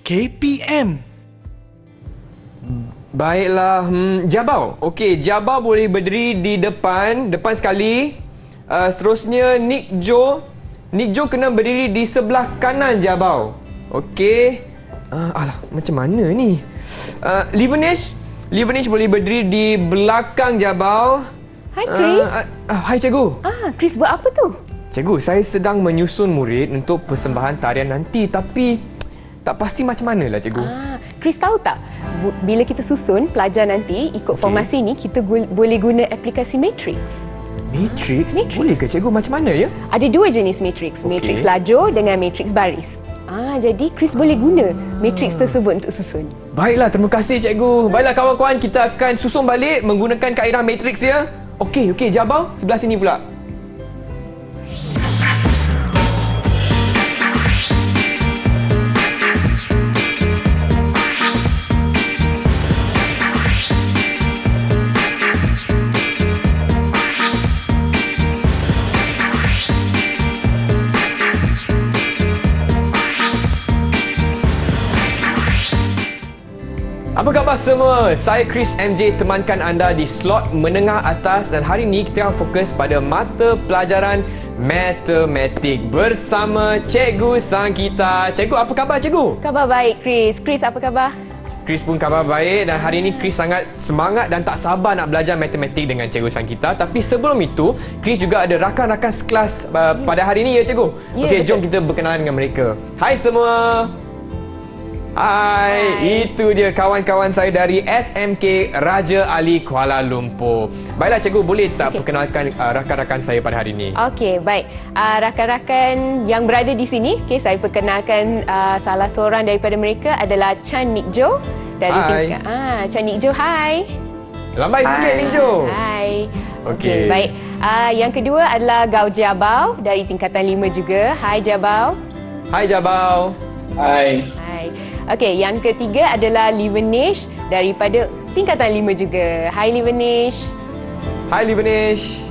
KPM. Baiklah, Jabau. Okey, Jabau boleh berdiri di depan sekali. Seterusnya Nick Jo. Nick Jo kena berdiri di sebelah kanan Jabau. Okey. Alah, macam mana ni? Livanesh. Livanesh boleh berdiri di belakang Jabau. Hai Chris. Hai cikgu. Chris buat apa tu? Cikgu, saya sedang menyusun murid untuk persembahan tarian nanti tapi tak pasti macam manalah cikgu. Chris tahu tak? Bila kita susun pelajar nanti ikut formasi ni, kita boleh guna aplikasi Matrix. Matrix? Boleh ke cikgu? Macam mana ya? Ada dua jenis Matrix. Matrix lajur dengan Matrix baris. Jadi Chris boleh guna Matrix tersebut untuk susun. Baiklah, terima kasih cikgu. Baiklah kawan-kawan, kita akan susun balik menggunakan kaedah Matrix ya. Okey, Jabau, sebelah sini pula. Apa khabar semua? Saya Chris MJ temankan anda di slot menengah atas dan hari ini kita akan fokus pada mata pelajaran matematik bersama Cikgu Sangkita. Cikgu, apa khabar cikgu? Khabar baik Chris. Chris apa khabar? Chris pun khabar baik dan hari ini Chris sangat semangat dan tak sabar nak belajar matematik dengan Cikgu Sangkita. Tapi sebelum itu, Chris juga ada rakan-rakan sekelas pada hari ini ya cikgu? Okey, jom kita berkenalan dengan mereka. Hai semua. Hai, itu dia kawan-kawan saya dari SMK Raja Ali Kuala Lumpur. Baiklah cikgu, boleh tak perkenalkan rakan-rakan saya pada hari ini? Okey, baik. Rakan-rakan yang berada di sini, saya perkenalkan salah seorang daripada mereka adalah Chan Nick Jo dari tingkat. Chan Nick Jo, hai. Lambai sikit Nick Jo. Hai. Okey, baik. Yang kedua adalah Gao Jabau dari tingkatan 5 juga. Hai Jabau. Hai Jabau. Hai. Okey, yang ketiga adalah Livanesh daripada tingkatan 5 juga. Hai Livanesh. Hai Livanesh.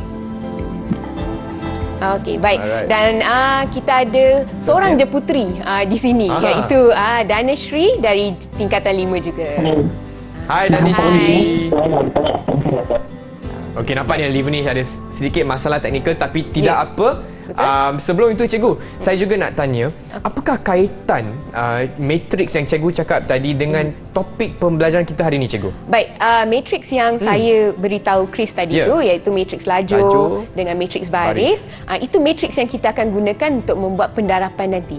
Okey, baik. Alright. Dan kita ada seorang je puteri di sini, iaitu Danashri dari tingkatan 5 juga. Hai Danashri. Okey, nampak ni Livanesh ada sedikit masalah teknikal tapi tidak apa. Sebelum itu cikgu, saya juga nak tanya, apakah kaitan matrix yang cikgu cakap tadi dengan topik pembelajaran kita hari ini cikgu? Baik, matrix yang saya beritahu Chris tadi tu iaitu matrix lajur dengan matrix baris. Itu matrix yang kita akan gunakan untuk membuat pendarapan nanti.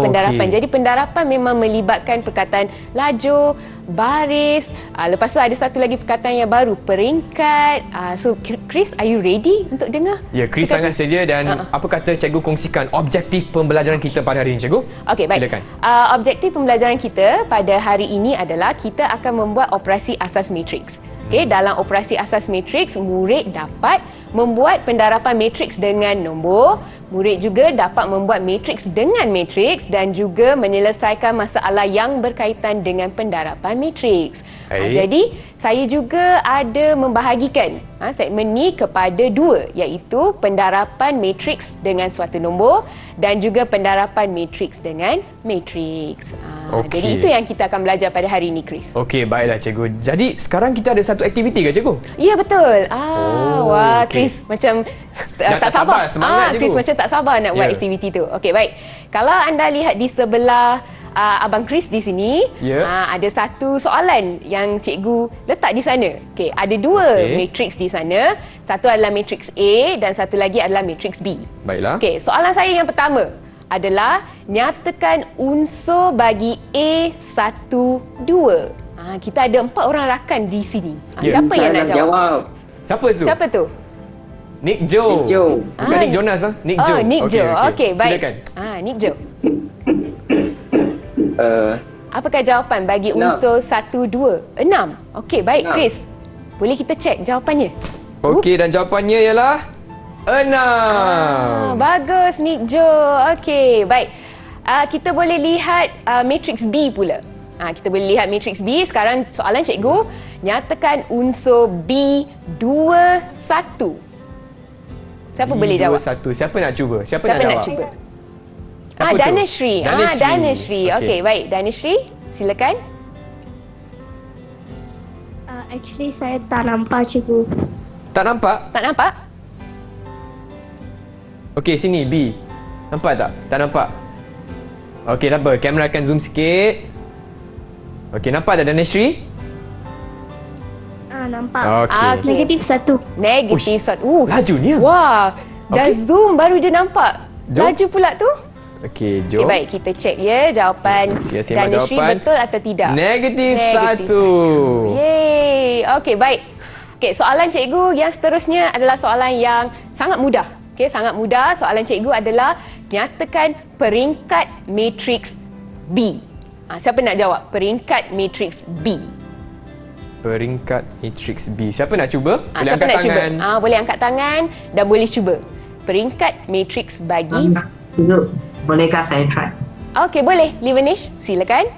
Pendarapan. Jadi pendarapan memang melibatkan perkataan lajur, baris. Lepas tu ada satu lagi perkataan yang baru, peringkat. So Chris, are you ready untuk dengar? Ya, Chris sangat sedia dan apa kata cikgu kongsikan objektif pembelajaran kita pada hari ini cikgu? Okey, baik. Silakan. Objektif pembelajaran kita pada hari ini adalah kita akan membuat operasi asas matriks. Okey, dalam operasi asas matriks, murid dapat membuat pendarapan matriks dengan nombor. Murid juga dapat membuat matriks dengan matriks dan juga menyelesaikan masalah yang berkaitan dengan pendarapan matriks. Jadi, saya juga ada membahagikan segmen ni kepada dua, iaitu pendarapan matriks dengan suatu nombor dan juga pendarapan matriks dengan matriks. Jadi itu yang kita akan belajar pada hari ini, Chris. Okey, baiklah cikgu. Jadi sekarang kita ada satu aktiviti ke cikgu? Ya, betul. Wah, Chris macam tak sabar. Semangat cikgu. Chris macam tak sabar nak buat aktiviti tu. Okey, baik. Kalau anda lihat di sebelah Abang Chris di sini, ada satu soalan yang cikgu letak di sana. Okey, ada dua matriks di sana. Satu adalah matriks A dan satu lagi adalah matriks B. Baiklah. Okey, soalan saya yang pertama adalah nyatakan unsur bagi A12. Kita ada 4 orang rakan di sini. Siapa yang nak jawab? Siapa tu? Nick Jo. Bukan Nick Jonas Nick Jo. Nick Jo. Okey, baik. Silakan. Nick Jo. Apakah jawapan bagi unsur 1, 2? 6. Okey, baik Chris. Boleh kita cek jawapannya? Okey, dan jawapannya ialah 6. Bagus Nick Jo. Okey, baik. Kita boleh lihat matriks B pula. Kita boleh lihat matriks B. Sekarang soalan cikgu, nyatakan unsur B21. Siapa boleh jawab? B21. Siapa nak cuba? Siapa nak Siapa jawab? nak cuba? Apa tu? Danashri. Danashri. Okey, baik. Danashri, silakan. Actually, saya tak nampak, cikgu. Tak nampak? Tak nampak? Okey, sini B. Nampak tak? Tak nampak. Okey, tak apa. Kamera akan zoom sikit. Okey, nampak tak Danashri? Nampak. Okey. Negatif 1. Negatif Ush, 1. lajunya. Wah, dah Okey. zoom baru dia nampak. Jom. Laju pula tu. Okey, Okay, jom. baik, kita cek ya jawapan Kita simak Danashri jawapan. betul atau tidak. Negatif 1. Yeay. Okey, baik. Okey, soalan cikgu yang seterusnya adalah soalan yang sangat mudah. Okey, sangat mudah. Soalan cikgu adalah nyatakan peringkat matriks B. Siapa nak jawab? Peringkat matriks B. Peringkat matriks B. Siapa nak cuba? Boleh Siapa angkat nak tangan. cuba? Boleh angkat tangan dan boleh cuba. Peringkat matriks bagi... Cikgu, bolehkah saya try? Okey, boleh. Livenish, silakan.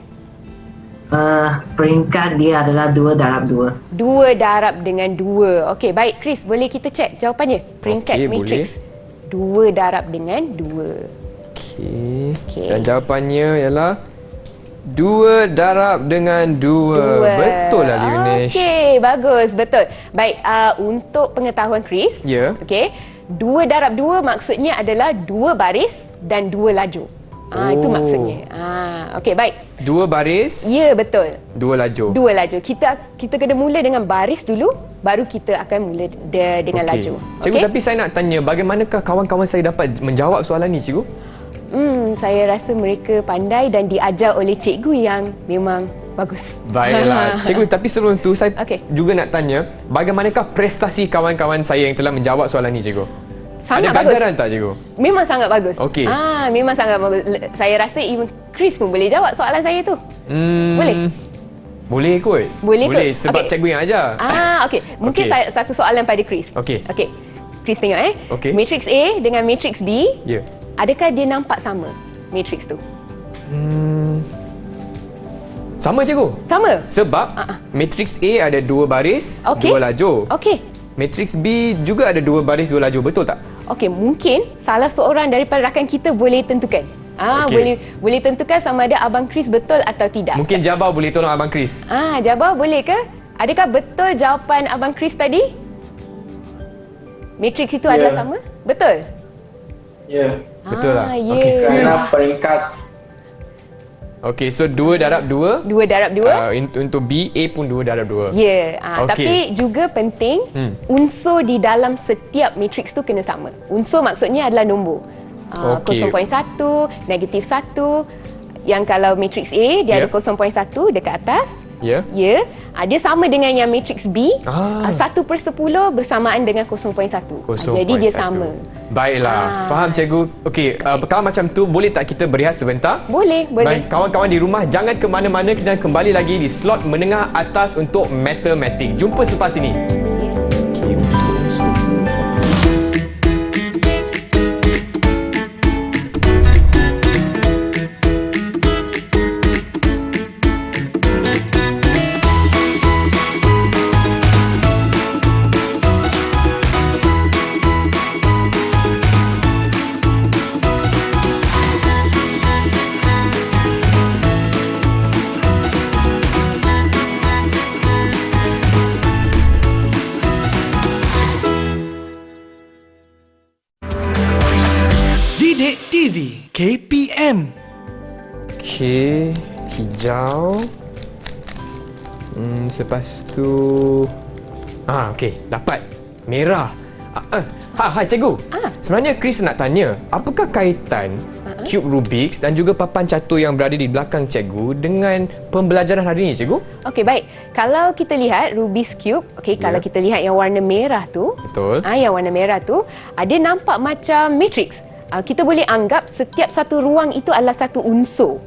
Peringkat dia adalah 2 darab 2. 2 darab dengan 2. Okey, baik. Chris, boleh kita cek jawapannya? Peringkat Okey, matriks. 2 darab dengan 2. Okey. Okey. Dan jawapannya ialah 2 darab dengan 2. Betul lah Livenish. Okey, bagus. Betul. Baik, untuk pengetahuan Chris. Ya. Okey. 2 darab 2 maksudnya adalah 2 baris dan 2 lajur. Itu Oh. maksudnya. Okey, baik. 2 baris, Ya, betul. 2 lajur. 2 lajur. Kita kena mula dengan baris dulu, baru kita akan mula dengan Okey. lajur. Cikgu, tapi saya nak tanya, bagaimanakah kawan-kawan saya dapat menjawab soalan ni, cikgu? Saya rasa mereka pandai dan diajar oleh cikgu yang memang bagus. Baiklah. Cikgu, tapi sebelum tu saya Okey. juga nak tanya, bagaimanakah prestasi kawan-kawan saya yang telah menjawab soalan ni, cikgu? Sangat Ada bagus. ganjaran tak, cikgu? Memang sangat bagus. Okey. Memang sangat bagus. Saya rasa even Chris pun boleh jawab soalan saya tu. Boleh? Boleh kot. Boleh kot? Boleh, sebab Okey. cikgu yang ajar. Okey. Mungkin Okey. saya satu soalan pada Chris. Okey. Okey. Chris tengok Okey. Matrix A dengan matrix B, Ya. adakah dia nampak sama matrix tu? Sama, cikgu. Sama? Sebab matrix A ada 2 baris, Okey. 2 lajur. Okey. Matrix B juga ada 2 baris, 2 lajur. Betul tak? Okey, mungkin salah seorang daripada rakan kita boleh tentukan. Okey. Boleh tentukan sama ada Abang Chris betul atau tidak. Mungkin Jabbar boleh tolong Abang Chris. Jabbar boleh ke? Adakah betul jawapan Abang Chris tadi? Matrix itu adalah sama? Betul? Ya, Betul lah. Ya. Okey. kerana peringkat Okey, so 2 darab 2. 2 darab 2? Untuk B, A pun 2 darab 2. Ya, Okey. tapi juga penting unsur di dalam setiap matrix tu kena sama. Unsur maksudnya adalah nombor. Okey. 0.1, negatif 1. Yang kalau matrix A dia Ya. ada 0.1 dekat atas. Ya. Ya. Dia sama dengan yang matrix B. Ah. 1/10 bersamaan dengan 0.1. Jadi dia sama. Baiklah, faham cikgu. Okey, kalau macam tu boleh tak kita berehat sebentar? Boleh, boleh. Baik, kawan-kawan di rumah jangan ke mana-mana, kita kembali lagi di slot menengah atas untuk matematik. Jumpa selepas ini. Okey, Didik TV KPM. Okey, hijau. Selepas tu okey, dapat. Merah. Hai cikgu. Sebenarnya Chris nak tanya, apakah kaitan cube Rubik's dan juga papan catur yang berada di belakang cikgu dengan pembelajaran hari ini, cikgu? Okey, baik. Kalau kita lihat Rubik's Cube, kalau kita lihat yang warna merah tu, Betul. yang warna merah tu, dia nampak macam matrix. Kita boleh anggap setiap satu ruang itu adalah satu unsur.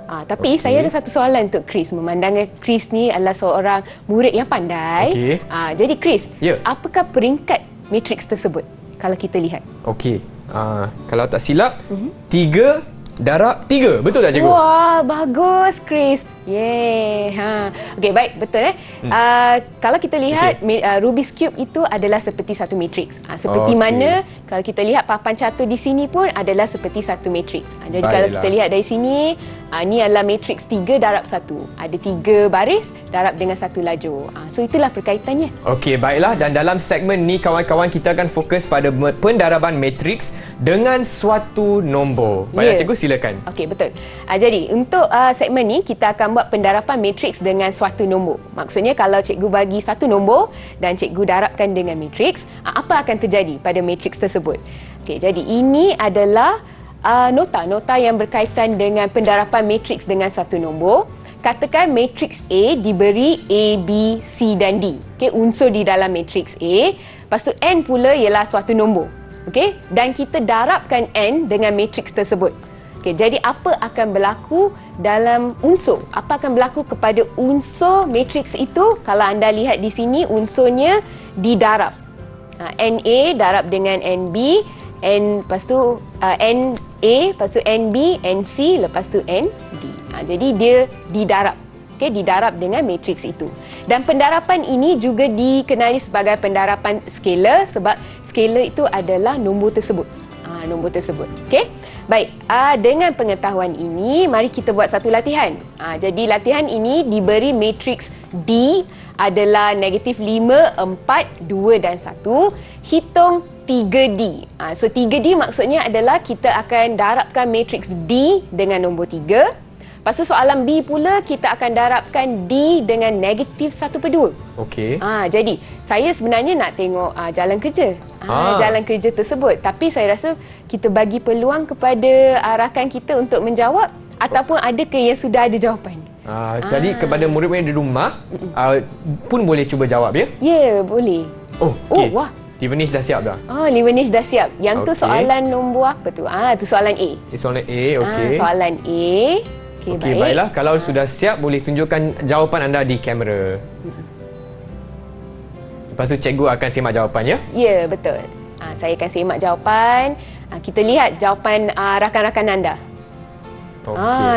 Tapi saya ada satu soalan untuk Chris. Memandangkan Chris ni adalah seorang murid yang pandai. Okey. Jadi Chris, Ya. apakah peringkat matrix tersebut? Kalau kita lihat. Okey. Kalau tak silap, 3 darab 3. Betul tak cikgu? Wah, bagus Chris. Yeay. Okey, baik, betul kalau kita lihat Rubik's Cube itu adalah seperti satu matriks. Seperti mana kalau kita lihat papan catur di sini pun adalah seperti satu matriks. Jadi kalau kita lihat dari sini, ni adalah matriks 3 darab 1. Ada 3 baris darab dengan satu lajur. So itulah perkaitannya. Okey, baiklah, dan dalam segmen ni kawan-kawan kita akan fokus pada pendaraban matriks dengan suatu nombor. Baiklah cikgu, silakan. Okey, betul. Jadi untuk segmen ni kita akan buat pendarapan matriks dengan suatu nombor. Maksudnya kalau cikgu bagi satu nombor dan cikgu darabkan dengan matriks, apa akan terjadi pada matriks tersebut? Okey, jadi ini adalah nota yang berkaitan dengan pendarapan matriks dengan satu nombor. Katakan matriks A diberi A, B, C dan D. Okey, unsur di dalam matriks A. Lepas tu N pula ialah suatu nombor. Okey, dan kita darabkan N dengan matriks tersebut. Okey, jadi apa akan berlaku dalam unsur? Apa akan berlaku kepada unsur matriks itu? Kalau anda lihat di sini, unsurnya didarab. NA darab dengan NB, lepas tu NA, lepas tu NB, NC, lepas tu ND. Jadi dia didarab. Okey, didarab dengan matriks itu. Dan pendarapan ini juga dikenali sebagai pendarapan scalar sebab scalar itu adalah nombor tersebut. Nombor tersebut. Okey. Baik, dengan pengetahuan ini, mari kita buat satu latihan. Jadi latihan ini diberi matriks D adalah negatif 5, 4, 2 dan 1. Hitung 3D. So 3D maksudnya adalah kita akan darabkan matriks D dengan nombor 3. Lepas tu soalan B pula kita akan darabkan D dengan negatif 1/2. Okey. Jadi saya sebenarnya nak tengok jalan kerja. Jalan kerja tersebut. Tapi saya rasa kita bagi peluang kepada rakan kita untuk menjawab ataupun ada ke yang sudah ada jawapan. Jadi kepada murid-murid di rumah pun boleh cuba jawab ya? Ya, boleh. Okey. Wah. Livenis dah siap dah? Livenis dah siap. Yang tu soalan nombor apa tu? Tu soalan A. Soalan A, okey. Soalan A. Okey, baiklah. Kalau sudah siap, boleh tunjukkan jawapan anda di kamera. Lepas tu cikgu akan semak jawapan ya? Ya, betul. Saya akan semak jawapan. Kita lihat jawapan rakan-rakan anda.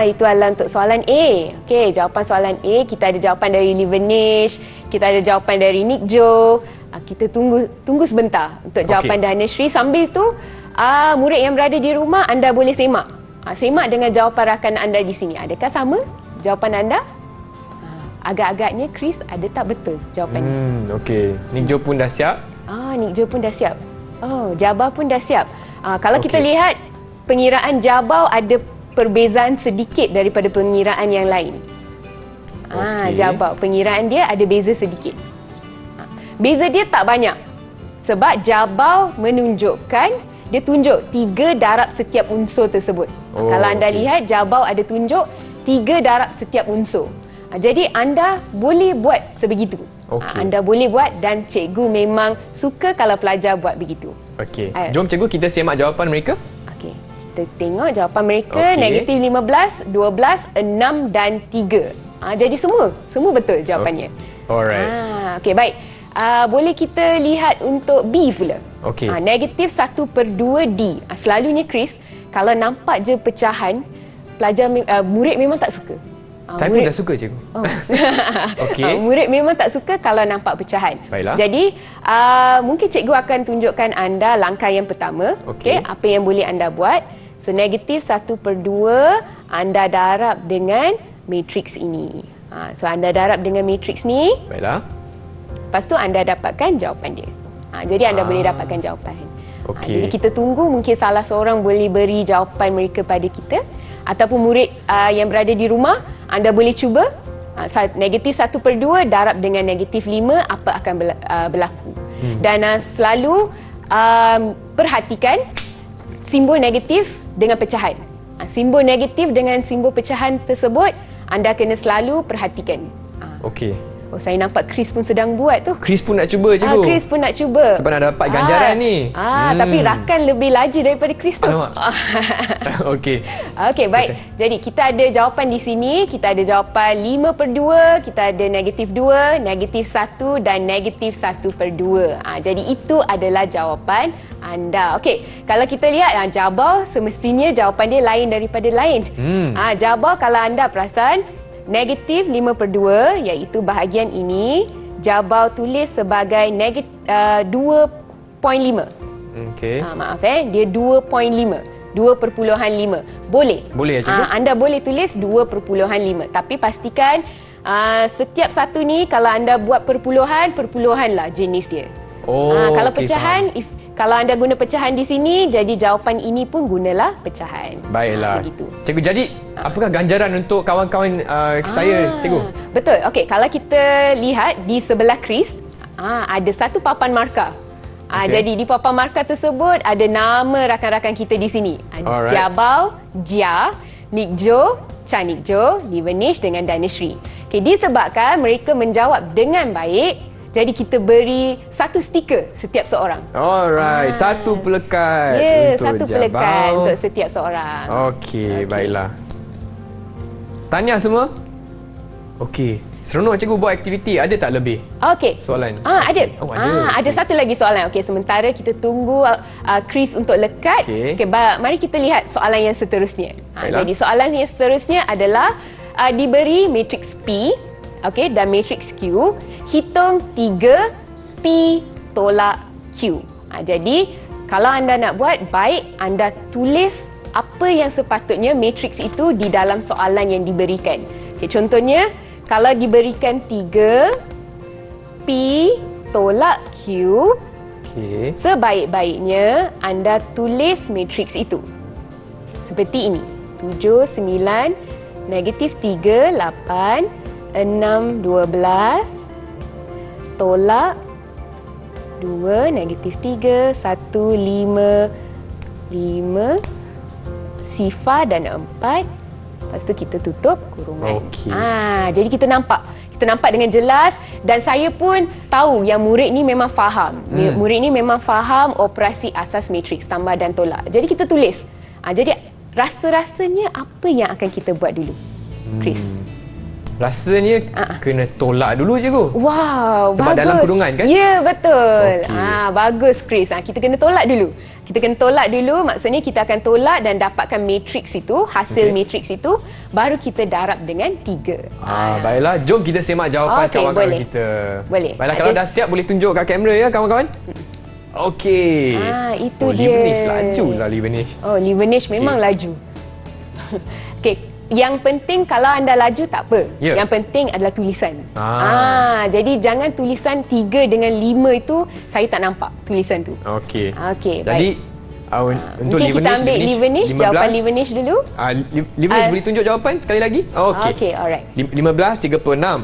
Itu adalah untuk soalan A. Okey, jawapan soalan A, kita ada jawapan dari Livenis, kita ada jawapan dari Nick Jo. Kita tunggu sebentar untuk jawapan Danasri. Sambil tu, murid yang berada di rumah, anda boleh semak. Semak dengan jawapan rakan anda di sini. Adakah sama jawapan anda? Agak-agaknya Chris ada tak betul jawapannya. Okey. Nick Jo pun dah siap. Nick Jo pun dah siap. Jabal pun dah siap. Kalau kita lihat pengiraan Jabal ada perbezaan sedikit daripada pengiraan yang lain. Jabal pengiraan dia ada beza sedikit. Beza dia tak banyak. Sebab Jabal menunjukkan dia tunjuk 3 darab setiap unsur tersebut. Kalau anda lihat, Jabal ada tunjuk 3 darab setiap unsur. Jadi anda boleh buat sebegitu. Anda boleh buat dan cikgu memang suka kalau pelajar buat begitu. Okey. Jom cikgu kita semak jawapan mereka. Okey. Kita tengok jawapan mereka. Negatif 15, 12, 6 dan 3. Jadi semua betul jawapannya. Alright. Okey, baik. Boleh kita lihat untuk B pula. Okey. Negatif 1/2D. Selalunya Chris, kalau nampak je pecahan, pelajar murid memang tak suka. Saya pun dah suka cikgu. Okey. Murid memang tak suka kalau nampak pecahan. Baiklah. Jadi mungkin cikgu akan tunjukkan anda langkah yang pertama. Okey. Apa yang boleh anda buat. So negatif 1/2 anda darab dengan matriks ini. So anda darab dengan matriks ni. Baiklah. Lepas tu anda dapatkan jawapan dia. Jadi anda boleh dapatkan jawapan. Jadi kita tunggu, mungkin salah seorang boleh beri jawapan mereka pada kita. Ataupun murid yang berada di rumah, anda boleh cuba. Negatif 1/2 darab dengan negatif 5, apa akan berlaku. Dan selalu perhatikan simbol negatif dengan pecahan. Simbol negatif dengan simbol pecahan tersebut, anda kena selalu perhatikan. Okey. Oh, saya nampak Chris pun sedang buat tu. Chris pun nak cuba, cikgu. Chris pun nak cuba. Sebab nak dapat ganjaran ni. Tapi Rakan lebih laju daripada Chris tu. Alamak. Okey. Okey, baik. Jadi kita ada jawapan di sini. Kita ada jawapan 5/2, kita ada -2, -1 dan -1/2. Jadi itu adalah jawapan anda. Okey, kalau kita lihat Jabal semestinya jawapan dia lain daripada lain. Jabal kalau anda perasan -5/2 iaitu bahagian ini Jabal tulis sebagai 2.5. Okey. Maaf dia 2.5. 2.5. Boleh. Boleh ya, cikgu? Anda boleh tulis 2.5 tapi pastikan setiap satu ni kalau anda buat perpuluhanlah jenis dia. Kalau okey, pecahan kalau anda guna pecahan di sini, jadi jawapan ini pun gunalah pecahan. Baiklah. Begitu. Cikgu, jadi apakah ganjaran untuk kawan-kawan saya, cikgu? Betul. Okey, kalau kita lihat di sebelah Chris, ada satu papan markah. Jadi di papan markah tersebut ada nama rakan-rakan kita di sini. Alright. Jabal, Jia, Nick Jo, Chanik Jo, Livenish dengan Danishri. Okey, disebabkan mereka menjawab dengan baik, jadi kita beri satu stiker setiap seorang. Alright, satu pelekat untuk satu Jabal. pelekat untuk setiap seorang. Okey, baiklah. Tahniah semua. Okey. Seronok cikgu buat aktiviti. Ada tak lebih Okey. soalan? Ada. Oh, ada. Ada satu lagi soalan. Okey, sementara kita tunggu Chris untuk lekat. Okey. Mari kita lihat soalan yang seterusnya. Baiklah. Jadi soalan yang seterusnya adalah diberi matriks P, okey, dan matriks Q. Hitung 3 P tolak Q. Jadi kalau anda nak buat, baik anda tulis apa yang sepatutnya matriks itu di dalam soalan yang diberikan. Okey, contohnya kalau diberikan 3 P tolak Q, Okey. sebaik-baiknya anda tulis matriks itu. Seperti ini. 7, 9, -3, 8, 6, 12, tolak 2, -3, 1, 5, 5, sifar dan 4. Lepas tu kita tutup kurungan. Okey. Jadi kita nampak dengan jelas dan saya pun tahu yang murid ni memang faham. Murid ni memang faham operasi asas matriks tambah dan tolak. Jadi kita tulis. Jadi rasa-rasanya apa yang akan kita buat dulu, Chris? Rasanya kena tolak dulu, cikgu. Wow, Sebab bagus. dalam kurungan kan? Ya, betul. Okey. Bagus, Chris. Kita kena tolak dulu. Maksudnya kita akan tolak dan dapatkan matriks itu, hasil matriks itu, baru kita darab dengan 3. Baiklah, jom kita semak jawapan Okey, kawan-kawan boleh. kita. Boleh. Baiklah, kalau dah siap boleh tunjuk kat kamera ya kawan-kawan. Okey. Itu dia. Livenish, laju lah Livenish. Livenish memang laju. Okey. Yang penting kalau anda laju tak apa. Ya. Yang penting adalah tulisan. Jadi jangan tulisan 3 dengan 5 itu saya tak nampak tulisan tu. Okey. Okey, Jadi untuk mungkin kita ambil Livenish, jawapan Livenish dulu. Livenish boleh tunjuk jawapan sekali lagi? Okey. Okey, alright. 15, 36.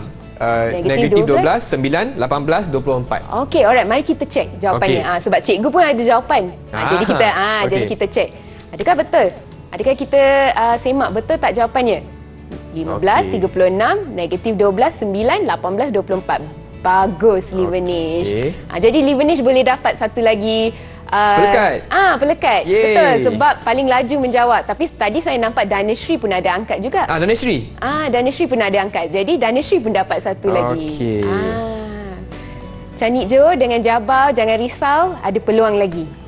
Negatif 12, 9, 18, 24. Okey, alright. Mari kita cek jawapannya. Sebab cikgu pun ada jawapan. Jadi kita jadi kita cek. Adakah betul? Adakah kita semak betul tak jawapannya? 15, 36, -12, 9, 18, 24. Bagus, Livenish. Jadi Livenish boleh dapat satu lagi pelekat. Pelekat. Yeay. Betul, sebab paling laju menjawab. Tapi tadi saya nampak Danishri pun ada angkat juga. Danishri. Danishri pun ada angkat. Jadi Danishri pun dapat satu lagi. Okey. Chanik Jo dengan Jabal, jangan risau, ada peluang lagi.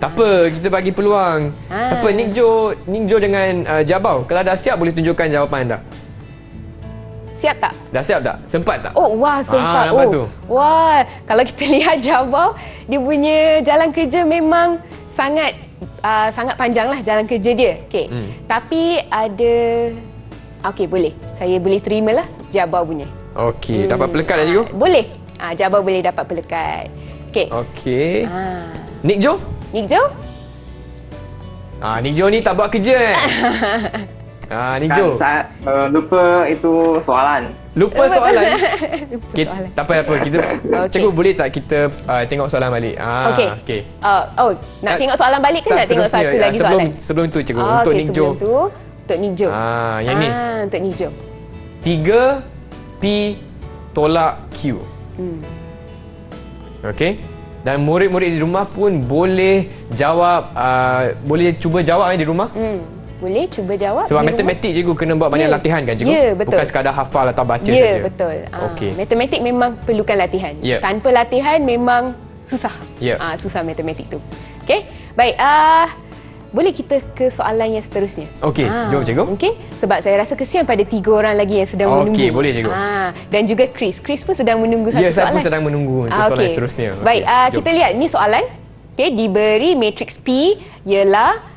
Tak apa, kita bagi peluang. Tak apa, Nick Jo dengan Jabal. Kalau dah siap boleh tunjukkan jawapan anda. Siap tak? Dah siap tak? Sempat tak? Oh, wah, sempat. nampak tu. Wah, kalau kita lihat Jabal, dia punya jalan kerja memang sangat panjang lah jalan kerja dia. Okey. Tapi ada okey, boleh. Saya boleh terimalah Jabal punya. Okey, dapat pelekat dah cikgu? Boleh. Jabal boleh dapat pelekat. Okey. Okey. Nick Jo? Nick Jo? Nick Jo ni tak buat kerja Nick Jo. Saya lupa itu soalan. Lupa soalan. Soalan. Tak apa. Kita cikgu boleh tak kita tengok soalan balik? Okey. Nak tengok soalan balik ke nak tengok satu lagi soalan? Sebelum tu cikgu, untuk Nick Jo. Untuk Nick Jo. Yang ni. Untuk Nick Jo. 3 P tolak Q. Okey. Dan murid-murid di rumah pun boleh jawab, boleh cuba jawab di rumah. Boleh cuba jawab. Sebab di matematik cikgu kena buat banyak latihan kan cikgu? Ya, betul. Bukan sekadar hafal atau baca Ya, saja. betul. Okey. Matematik memang perlukan latihan. Ya. Tanpa latihan memang susah. Ya. Susah matematik tu. Okey. Baik, boleh kita ke soalan yang seterusnya? Okey, jom cikgu. Mungkin sebab saya rasa kesian pada 3 orang lagi yang sedang menunggu. Okey, boleh cikgu. Dan juga Chris. Chris pun sedang menunggu satu Ya, soalan. saya pun sedang menunggu untuk soalan seterusnya. Baik, Okey, jom. kita lihat ni soalan. Okey, diberi matriks P ialah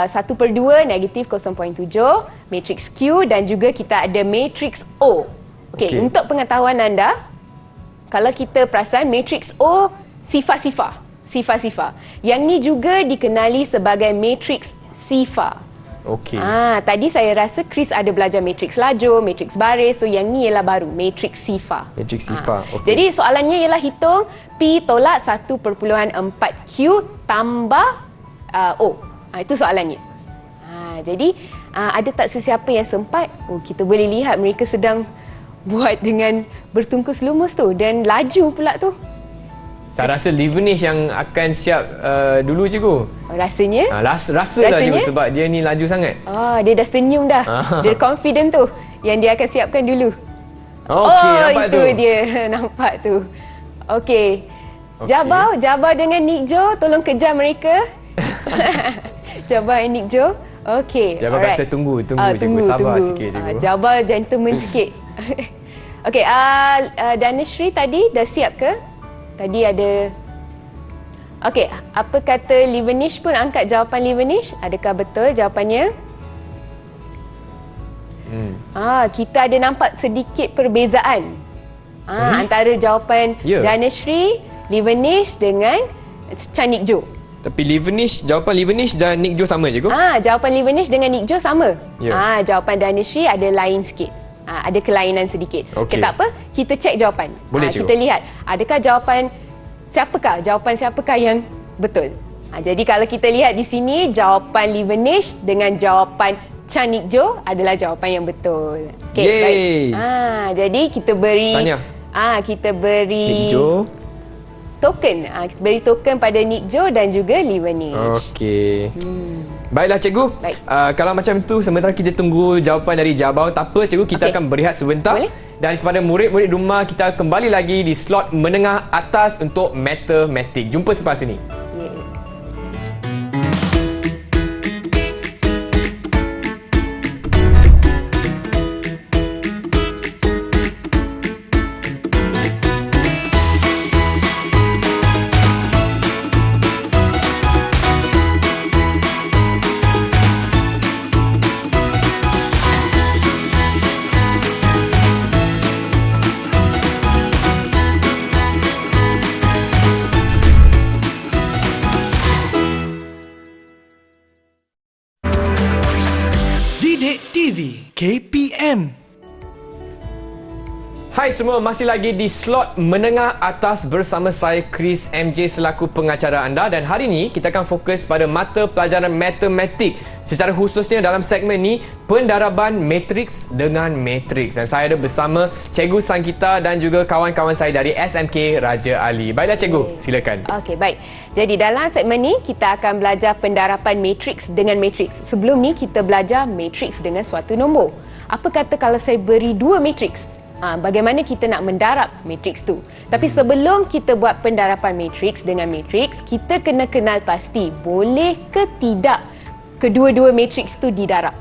1/2 negatif 0.7, matriks Q dan juga kita ada matriks O. Okey, untuk pengetahuan anda, kalau kita perasan matriks O sifar-sifar. Yang ni juga dikenali sebagai matriks sifar. Okey. Tadi saya rasa Chris ada belajar matriks lajur, matriks baris. So yang ni ialah baru, matriks sifar. Matriks sifar. Okey. Jadi soalannya ialah hitung P tolak 1/4Q tambah O. Itu soalannya. Jadi ada tak sesiapa yang sempat? Kita boleh lihat mereka sedang buat dengan bertungkus lumus tu dan laju pula tu. Saya rasa Livenish yang akan siap dulu cikgu. Rasanya? Rasalah cikgu sebab dia ni laju sangat. Dia dah senyum dah. Dia confident tu yang dia akan siapkan dulu. Okey, nampak itu tu. dia. Nampak tu. Okey. Jabau dengan Nick Jo, tolong kejar mereka. Jabau dan Nick Jo. Okey. Jabau kata tunggu cikgu, sabar sikit cikgu. Jabau gentleman sikit. Okey, Danishri tadi dah siap ke? Tadi ada... Okey, apa kata Livenish pun angkat jawapan Livenish? Adakah betul jawapannya? Kita ada nampak sedikit perbezaan. Antara jawapan Danishri, Livenish dengan Nick Jo. Tapi jawapan Livenish dan Nick Jo sama cikgu? Jawapan Livenish dengan Nick Jo sama. Ya. Jawapan Danishri ada lain sikit. Ada kelainan sedikit. Okey. Tak apa, kita cek jawapan. Boleh, cikgu. Kita lihat adakah jawapan siapakah yang betul. Jadi kalau kita lihat di sini jawapan Livenish dengan jawapan Nick Jo adalah jawapan yang betul. Okey, baik. Jadi kita beri kita beri Nick Jo token. Kita beri token pada Nick Jo dan juga Livenish. Okey. Baiklah cikgu. Baik. Kalau macam tu sementara kita tunggu jawapan dari Jabau, tak apa cikgu, kita akan berehat sebentar. Boleh. Dan kepada murid-murid rumah, kita kembali lagi di slot menengah atas untuk matematik. Jumpa selepas ini. Didik TV KPM. Hai semua, masih lagi di slot menengah atas bersama saya Chris MJ selaku pengacara anda, dan hari ini kita akan fokus pada mata pelajaran matematik, secara khususnya dalam segmen ni pendaraban matriks dengan matriks, dan saya ada bersama Cikgu Sangkita dan juga kawan-kawan saya dari SMK Raja Ali. Baiklah cikgu, silakan. Okey, baik. Jadi dalam segmen ni kita akan belajar pendaraban matriks dengan matriks. Sebelum ni kita belajar matriks dengan suatu nombor. Apa kata kalau saya beri 2 matriks? Bagaimana kita nak mendarab matriks tu? Tapi sebelum kita buat pendaraban matriks dengan matriks, kita kena kenal pasti boleh ke tidak kedua-dua matriks tu didarab.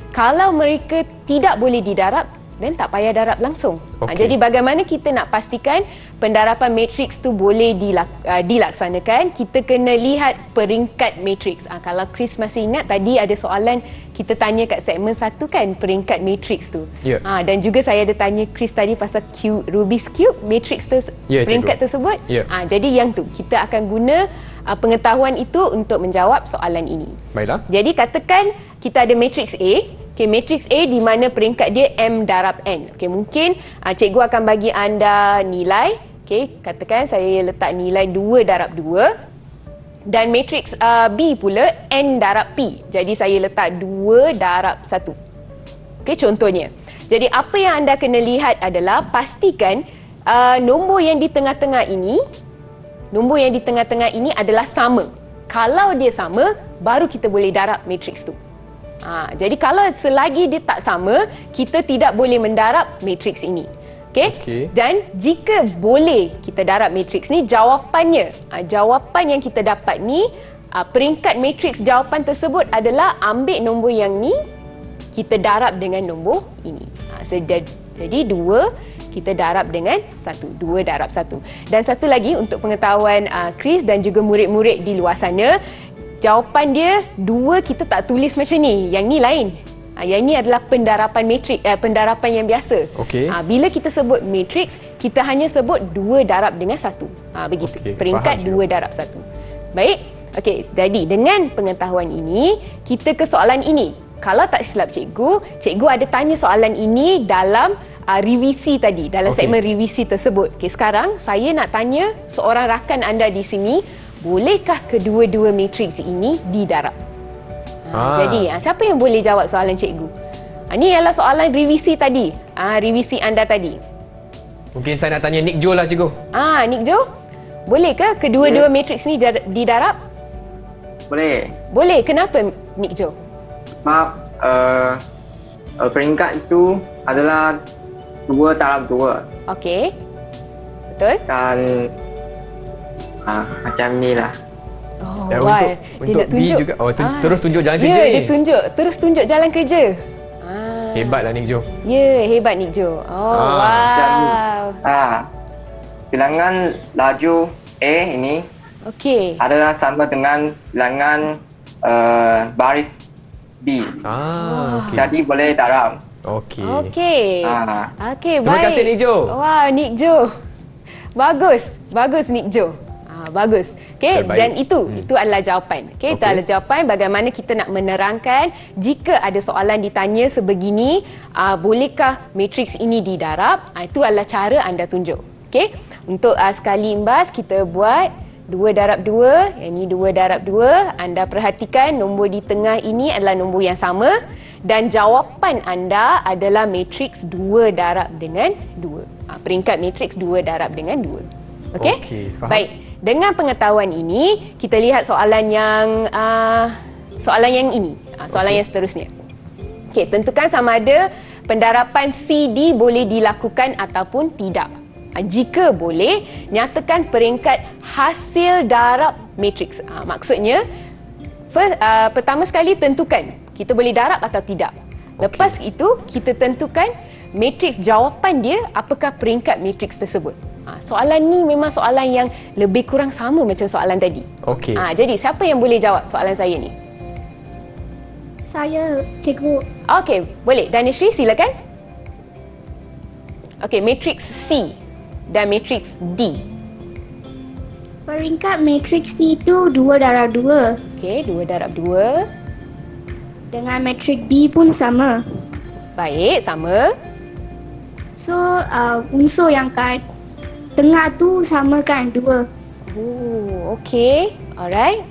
Kalau mereka tidak boleh didarab, dan tak payah darab langsung. Jadi bagaimana kita nak pastikan pendaraban matriks tu boleh dilaksanakan? Kita kena lihat peringkat matriks. Kalau Chris masih ingat, tadi ada soalan kita tanya kat segmen 1 kan, peringkat matriks tu. Dan juga saya ada tanya Chris tadi pasal Rubik's Cube matriks peringkat tersebut. Jadi yang tu kita akan guna pengetahuan itu untuk menjawab soalan ini. Baiklah. Jadi katakan kita ada matriks A. Okey, matriks A di mana peringkat dia M darab N. Okey, mungkin cikgu akan bagi anda nilai. Okey, katakan saya letak nilai 2 darab 2. Dan matriks B pula N darab P. Jadi saya letak 2 darab 1. Okey, contohnya. Jadi apa yang anda kena lihat adalah pastikan nombor yang di tengah-tengah ini adalah sama. Kalau dia sama, baru kita boleh darab matriks tu. Jadi kalau selagi dia tak sama, kita tidak boleh mendarab matriks ini. Okey. Dan jika boleh kita darab matriks ni, jawapan yang kita dapat ni, peringkat matriks jawapan tersebut adalah ambil nombor yang ni, kita darab dengan nombor ini. Jadi 2 kita darab dengan 1. 2 darab 1. Dan satu lagi untuk pengetahuan Chris dan juga murid-murid di luar sana, jawapan dia 2 kita tak tulis macam ni. Yang ni lain. Yang ni adalah pendarapan matriks, pendarapan yang biasa. Okey. Bila kita sebut matriks, kita hanya sebut 2 darab dengan 1. Begitu. Okey, Peringkat faham, 2 darab 1. Baik. Okey, jadi dengan pengetahuan ini, kita ke soalan ini. Kalau tak silap cikgu ada tanya soalan ini dalam revisi tadi, dalam segmen revisi tersebut. Okey, sekarang saya nak tanya seorang rakan anda di sini, bolehkah kedua-dua matriks ini didarab? Jadi, siapa yang boleh jawab soalan cikgu? Ini ialah soalan revisi tadi. Revisi anda tadi. Mungkin saya nak tanya Nick Jo lah, cikgu. Nick Jo, bolehkah kedua-dua matriks ni didarab? Boleh. Boleh. Kenapa, Nick Jo? Sebab peringkat itu adalah 2 darab 2. Okey. Betul? Dan macam ni lah. Untuk B juga. Terus tunjuk jalan kerja ni. Dia terus tunjuk jalan kerja. Hebatlah Nick Jo. Hebat Nick Jo. Wow. Bilangan laju A ini adalah sama dengan bilangan baris B. Jadi boleh darab. Okey, baik. Terima kasih Nick Jo. Wah, Nick Jo. Bagus Nick Jo. Bagus. Okey, dan itu adalah jawapan. Okey, itu adalah jawapan bagaimana kita nak menerangkan jika ada soalan ditanya sebegini, bolehkah matriks ini didarab? Itu adalah cara anda tunjuk. Okey. Untuk sekali imbas kita buat 2 darab 2, yang ini 2 darab 2. Anda perhatikan nombor di tengah ini adalah nombor yang sama dan jawapan anda adalah matriks 2 darab dengan 2. Peringkat matriks 2 darab dengan 2. Okey? Faham. Baik. Dengan pengetahuan ini, kita lihat soalan yang ini. Soalan yang seterusnya. Okey, tentukan sama ada pendarapan CD boleh dilakukan ataupun tidak. Jika boleh, nyatakan peringkat hasil darab matriks. Maksudnya, pertama sekali tentukan kita boleh darab atau tidak. Lepas itu, kita tentukan matriks jawapan dia, apakah peringkat matriks tersebut. Soalan ni memang soalan yang lebih kurang sama macam soalan tadi. Jadi, siapa yang boleh jawab soalan saya ni? Saya, cikgu. Okey, boleh. Danishri, silakan. Okey, matriks C dan matriks D. Peringkat matriks C itu 2 darab 2. Okey, 2 darab 2. Dengan matriks B pun sama. Baik, sama. So, unsur yang kat tengah tu sama kan, 2. Okey. Alright.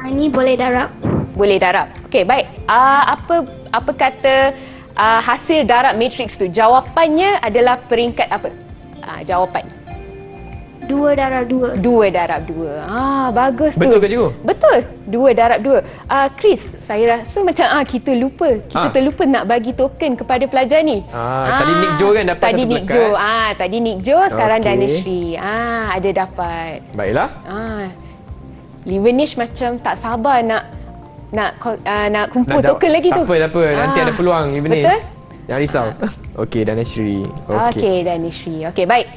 Ini boleh darab. Boleh darab. Okey, baik. Apa kata hasil darab matriks tu? Jawapannya adalah peringkat apa? Jawapan. 2 darab 2. 2 darab 2. Bagus tu. Betul ke cikgu? Betul. 2 darab 2. Chris, saya rasa macam kita lupa. Kita terlupa nak bagi token kepada pelajar ni. Tadi Nick Jo kan dapat tadi satu Nick peringkat. Jo. Tadi Nick Jo, sekarang Danishri. Ada dapat. Baiklah. Livenish macam tak sabar nak kumpul token lagi tu. Tak apa. Nanti ada peluang Ibnis. Betul? Jangan risau. Okey, Danishri. Okey, Danishri. Okey, baik.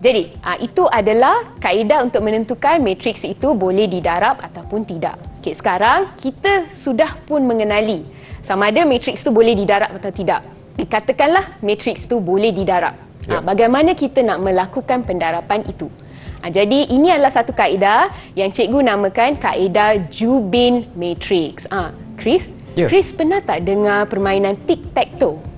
Jadi, itu adalah kaedah untuk menentukan matriks itu boleh didarab ataupun tidak. Okey, sekarang kita sudah pun mengenali sama ada matriks itu boleh didarab atau tidak. Katakanlah matriks itu boleh didarab. Bagaimana kita nak melakukan pendarapan itu? Jadi, ini adalah satu kaedah yang cikgu namakan kaedah Jubin matrix. Chris, Chris pernah tak dengar permainan tic-tac-toe?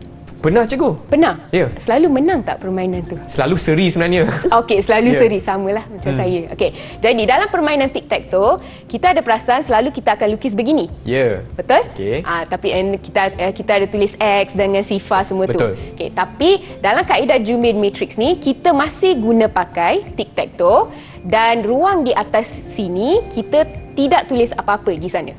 Pernah cikgu? Pernah? Ya. Selalu menang tak permainan tu? Selalu seri sebenarnya. Okey, selalu Ya. seri. Samalah macam saya. Okey. Jadi dalam permainan tic-tac-toe, kita ada perasaan selalu kita akan lukis begini. Ya. Betul? Okey. Tapi kita ada tulis X dengan sifar semua tu. Betul. Okey, tapi dalam kaedah Jumeirah matrix ni kita masih guna pakai tic-tac-toe dan ruang di atas sini kita tidak tulis apa-apa di sana.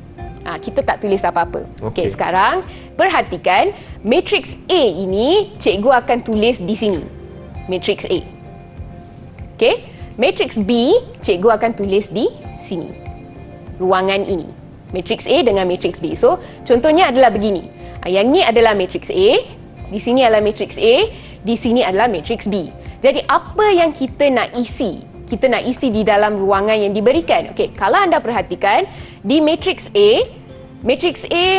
Kita tak tulis apa-apa. Okey. Okey, sekarang perhatikan matrix A ini cikgu akan tulis di sini. Matrix A. Okey, matrix B cikgu akan tulis di sini. Ruangan ini. Matrix A dengan matrix B. So, contohnya adalah begini. Yang ni adalah matrix A, di sini adalah matrix A, di sini adalah matrix B. Jadi apa yang kita nak isi? Kita nak isi di dalam ruangan yang diberikan. Okey, kalau anda perhatikan di matrix A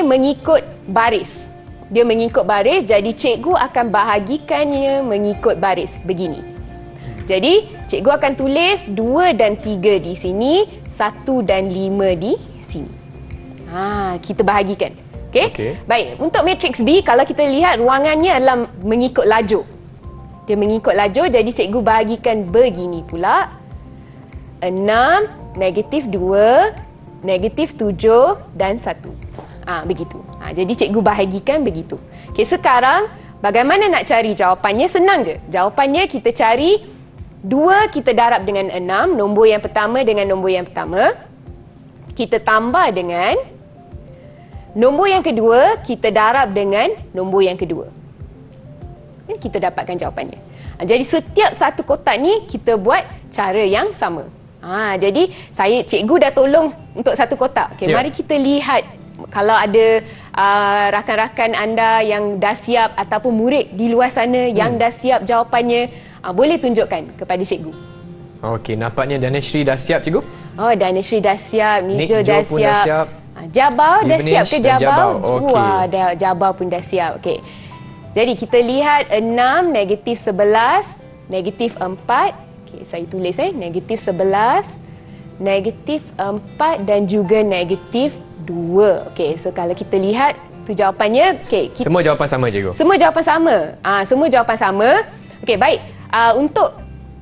mengikut baris. Dia mengikut baris, jadi cikgu akan bahagikannya mengikut baris begini. Jadi, cikgu akan tulis 2 dan 3 di sini, 1 dan 5 di sini. Kita bahagikan. Okey? Okey. Baik, untuk matrix B kalau kita lihat ruangannya adalah mengikut lajur. Dia mengikut lajur, jadi cikgu bahagikan begini pula. 6, negatif 2, negatif 7 dan 1. Begitu. Jadi cikgu bahagikan begitu. Okey, sekarang bagaimana nak cari jawapannya? Senang je. Jawapannya kita cari 2 kita darab dengan 6, nombor yang pertama dengan nombor yang pertama. Kita tambah dengan nombor yang kedua, kita darab dengan nombor yang kedua. Kita dapatkan jawapannya. Jadi setiap satu kotak ni kita buat cara yang sama. Jadi cikgu dah tolong untuk satu kotak. Okey, mari kita lihat kalau ada rakan-rakan anda yang dah siap ataupun murid di luar sana yang dah siap jawapannya, boleh tunjukkan kepada cikgu. Okey, nampaknya Danashri dah siap cikgu. Oh, Danashri dah siap, Nick Nijo Jo dah pun siap. dah siap. Jabal dah Ivanish siap ke dan Jabal? Jabal, okey. Wah, Jabal pun dah siap. Okey. Jadi kita lihat 6, negatif 11, negatif 4. Okey, saya tulis negatif 11, negatif 4 dan juga negatif 2. Okey, so kalau kita lihat tu jawapannya. Okey, Semua jawapan sama cikgu. semua jawapan sama. Semua jawapan sama. Okey, baik. Untuk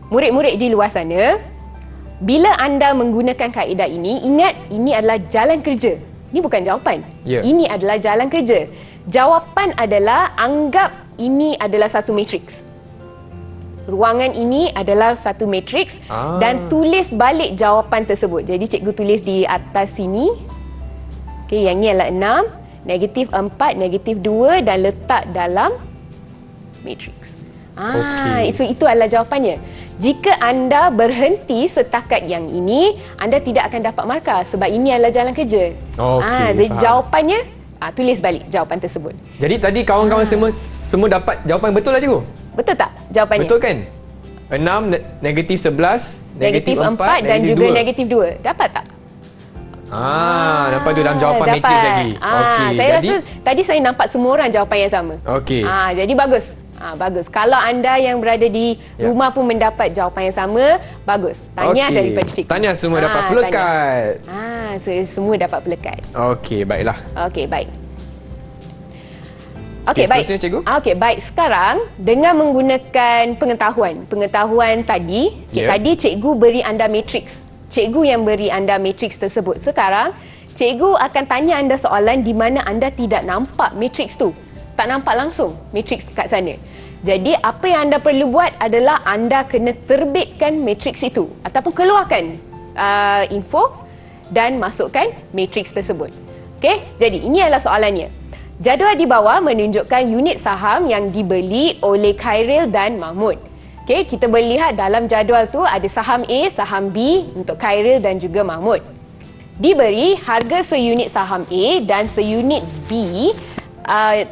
murid-murid di luar sana, bila anda menggunakan kaedah ini, ingat ini adalah jalan kerja. Ini bukan jawapan. Ya. Ini adalah jalan kerja. Jawapan adalah anggap ini adalah satu matriks. Ruangan ini adalah satu matriks dan tulis balik jawapan tersebut. Jadi cikgu tulis di atas sini. Okey, yang ni adalah 6, negatif 4, negatif 2 dan letak dalam matriks. Okey. So itu adalah jawapannya. Jika anda berhenti setakat yang ini, anda tidak akan dapat markah sebab ini adalah jalan kerja. Okey, Jadi faham. jawapannya, tulis balik jawapan tersebut. Jadi tadi kawan-kawan semua dapat jawapan betul lah cikgu? Betul tak jawapannya? Betul kan? 6, negatif 11, Negatif 4 dan juga 2. negatif 2. Dapat tak? Nampak tu dalam jawapan dapat. matriks lagi. Okey, Saya jadi rasa tadi saya nampak semua orang jawapan yang sama. Okey. Jadi bagus. Bagus. Kalau anda yang berada di rumah pun mendapat jawapan yang sama, bagus. Tahniah Okey. daripada cikgu. Tahniah semua dapat pelekat. So semua dapat pelekat. Okey, baiklah. Okey, baik. Okey, Okey, baik. seterusnya, cikgu. Okey, baik. Sekarang dengan menggunakan pengetahuan tadi, Ya. tadi cikgu beri anda matriks. Cikgu yang beri anda matriks tersebut. Sekarang, cikgu akan tanya anda soalan di mana anda tidak nampak matriks tu. Tak nampak langsung matriks kat sana. Jadi, apa yang anda perlu buat adalah anda kena terbitkan matriks itu ataupun keluarkan info dan masukkan matriks tersebut. Okey, jadi ini adalah soalannya. Jadual di bawah menunjukkan unit saham yang dibeli oleh Khairil dan Mahmud. Okey, kita boleh lihat dalam jadual tu ada saham A, saham B untuk Khairil dan juga Mahmud. Diberi harga seunit saham A dan seunit B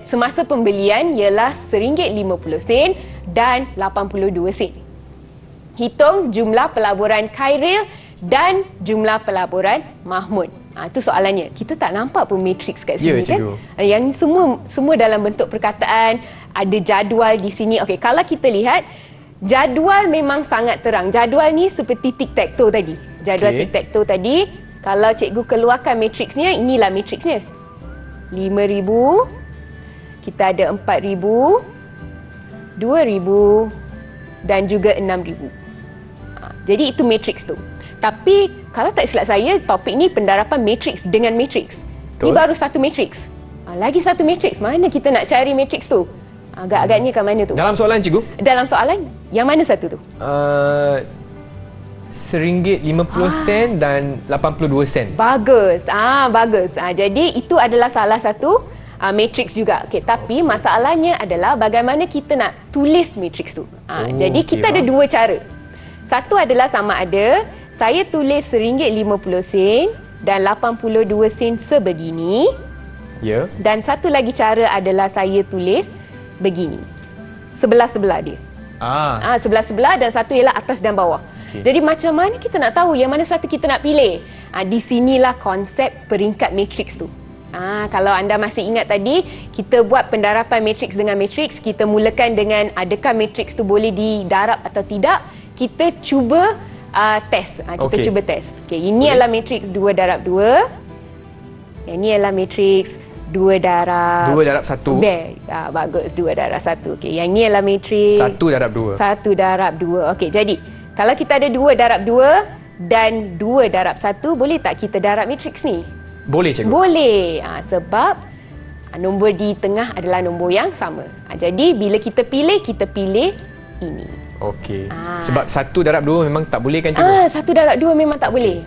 semasa pembelian ialah RM1.50 dan 82 sen. Hitung jumlah pelaburan Khairil dan jumlah pelaburan Mahmud. Itu soalannya. Kita tak nampak pun matriks kat sini, Ya, cikgu. kan? Yang semua dalam bentuk perkataan, ada jadual di sini. Okey, kalau kita lihat jadual memang sangat terang. Jadual ni seperti tic-tac-toe tadi. Jadual Okey. tic-tac-toe tadi, kalau cikgu keluarkan matriksnya, inilah matriksnya. 5,000, kita ada 4,000, 2,000 dan juga 6,000. Jadi itu matriks tu. Tapi kalau tak silap saya, topik ni pendarapan matriks dengan matriks. Ni Betul. baru satu matriks. Lagi satu matriks. Mana kita nak cari matriks tu? Agak-agaknya kat mana tu? Dalam soalan cikgu, Dalam soalan, yang mana satu tu? RM1.50 dan 82 sen. Bagus. Bagus. Jadi itu adalah salah satu matriks juga. Okey, tapi masalahnya adalah bagaimana kita nak tulis matriks tu. Jadi okey, kita ada faham. dua cara. Satu adalah sama ada saya tulis RM1.50 dan 82 sen sebegini, Ya. dan satu lagi cara adalah saya tulis begini. Sebelah-sebelah dia. Sebelah-sebelah, dan satu ialah atas dan bawah. Okey. Jadi macam mana kita nak tahu yang mana satu kita nak pilih? Di sinilah konsep peringkat matriks tu. Kalau anda masih ingat tadi, kita buat pendarapan matriks dengan matriks. Kita mulakan dengan adakah matriks tu boleh didarab atau tidak. Kita cuba test. Kita Okey. cuba test. Okay, ini adalah matriks 2 darab 2. Yang ini adalah matriks 2 darab 2 darab 1. bagus, 2 darab 1. Okey, yang ni adalah matriks 1 darab 2. 1 darab 2. Okey, jadi kalau kita ada 2 darab 2 dan 2 darab 1, boleh tak kita darab matriks ni? Boleh cikgu? Boleh. Sebab nombor di tengah adalah nombor yang sama. Jadi bila kita pilih ini. Okey. Sebab 1 darab 2 memang tak boleh kan cikgu? 1 darab 2 memang tak boleh.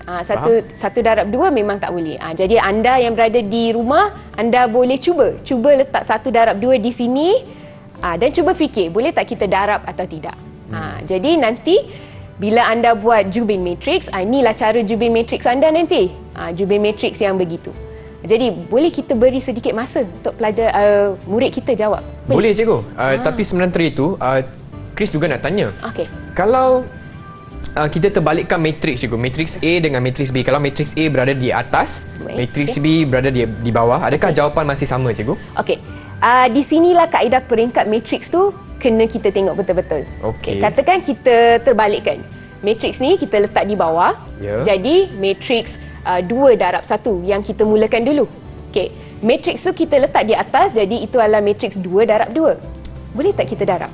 Satu darab 2 memang tak boleh. Jadi anda yang berada di rumah, anda boleh cuba letak 1 darab 2 di sini, dan cuba fikir boleh tak kita darab atau tidak. Jadi nanti bila anda buat Jubin Matrix, inilah cara Jubin Matrix anda nanti. Jubin Matrix yang begitu. Jadi boleh kita beri sedikit masa untuk pelajar murid kita jawab. Boleh cikgu. Tapi sementara itu, Chris juga nak tanya. Okey. Kalau kita terbalikkan matriks cikgu, matriks A dengan matriks B. Kalau matriks A berada di atas, Baik, matriks B berada di bawah, adakah jawapan masih sama cikgu? Okey. Di sinilah kaedah peringkat matriks tu kena kita tengok betul-betul. Okey. Katakan kita terbalikkan. Matriks ni kita letak di bawah. Ya. Jadi matriks 2 darab 1 yang kita mulakan dulu. Okey. Matriks tu kita letak di atas, jadi itu adalah matriks 2 darab 2. Boleh tak kita darab?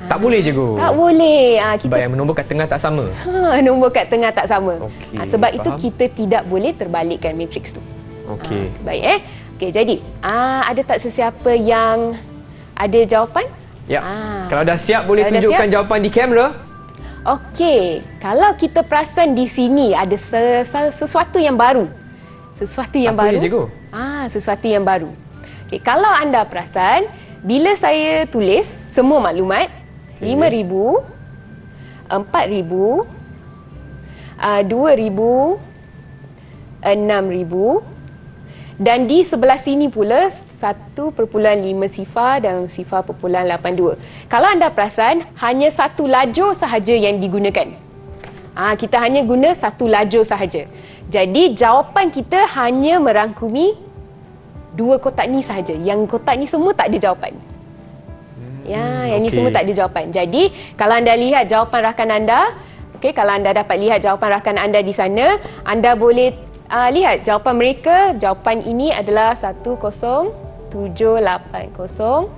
Tak boleh cikgu. Tak boleh. Sebab yang nombor kat tengah tak sama. Nombor kat tengah tak sama. Okey, Sebab itu faham. kita tidak boleh terbalikkan matriks tu. Okey. Baik Okey, jadi ada tak sesiapa yang ada jawapan? Ya. Kalau dah siap boleh Kalau dah tunjukkan siap? jawapan di kamera. Okey, kalau kita perasan di sini ada sesuatu yang baru. Sesuatu yang Apa baru. dia, cikgu? Sesuatu yang baru. Okey, kalau anda perasan, bila saya tulis semua maklumat, 5,000, 4,000, 2,000, 6,000, dan di sebelah sini pula 1.5 sifar dan sifar 0.82. Kalau anda perasan, hanya satu lajur sahaja yang digunakan. Kita hanya guna satu lajur sahaja. Jadi jawapan kita hanya merangkumi 2 kotak ni sahaja. Yang kotak ni semua tak ada jawapan. Yang ni okey. semua tak ada jawapan. Jadi kalau anda lihat jawapan rakan anda, kalau anda dapat lihat jawapan rakan anda di sana, anda boleh lihat jawapan mereka. Jawapan ini adalah 10780.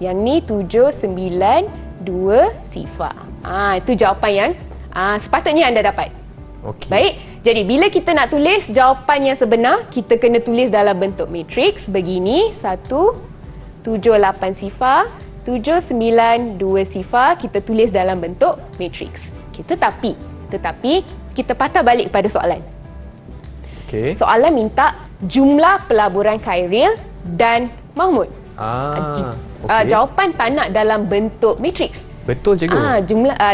Yang ni 792 sifar. Itu jawapan yang sepatutnya anda dapat. Okey. Baik. Jadi bila kita nak tulis jawapan yang sebenar, kita kena tulis dalam bentuk matriks begini. 178 sifar, 792 sifar, kita tulis dalam bentuk matriks. Tetapi kita patah balik pada soalan. Okey. Soalan minta jumlah pelaburan Khairil dan Mahmud. Okey. Jawapan tak nak dalam bentuk matriks. Betul cikgu.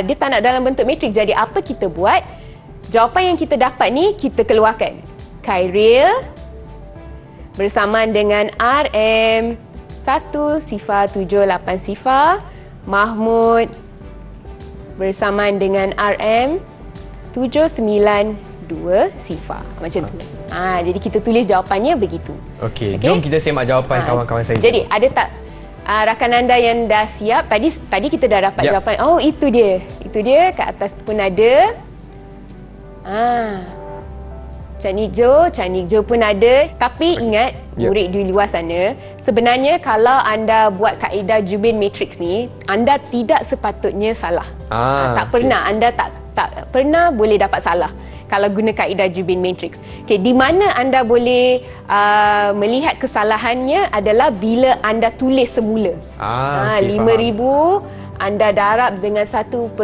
Dia tak nak dalam bentuk matriks. Jadi apa kita buat? Jawapan yang kita dapat ni kita keluarkan. Khairil bersamaan dengan RM 1078 sifar, Mahmud bersamaan dengan RM 792 sifar. Macam tu. Jadi kita tulis jawapannya begitu. Okey, jom kita semak jawapan kawan-kawan saya. Jadi ada tak rakan anda yang dah siap? Tadi kita dah dapat Yap. jawapan. Oh, itu dia. Itu dia, kat atas pun ada. Cak Nik Jo pun ada. Tapi ingat, Ya. murid di luar sana, sebenarnya kalau anda buat kaedah Jubin Matrix ni, anda tidak sepatutnya salah. Tak okey. pernah, anda tak pernah boleh dapat salah kalau guna kaedah Jubin Matrix. Okey, di mana anda boleh melihat kesalahannya adalah bila anda tulis semula. Okey, 5,000 anda darab dengan 1.50.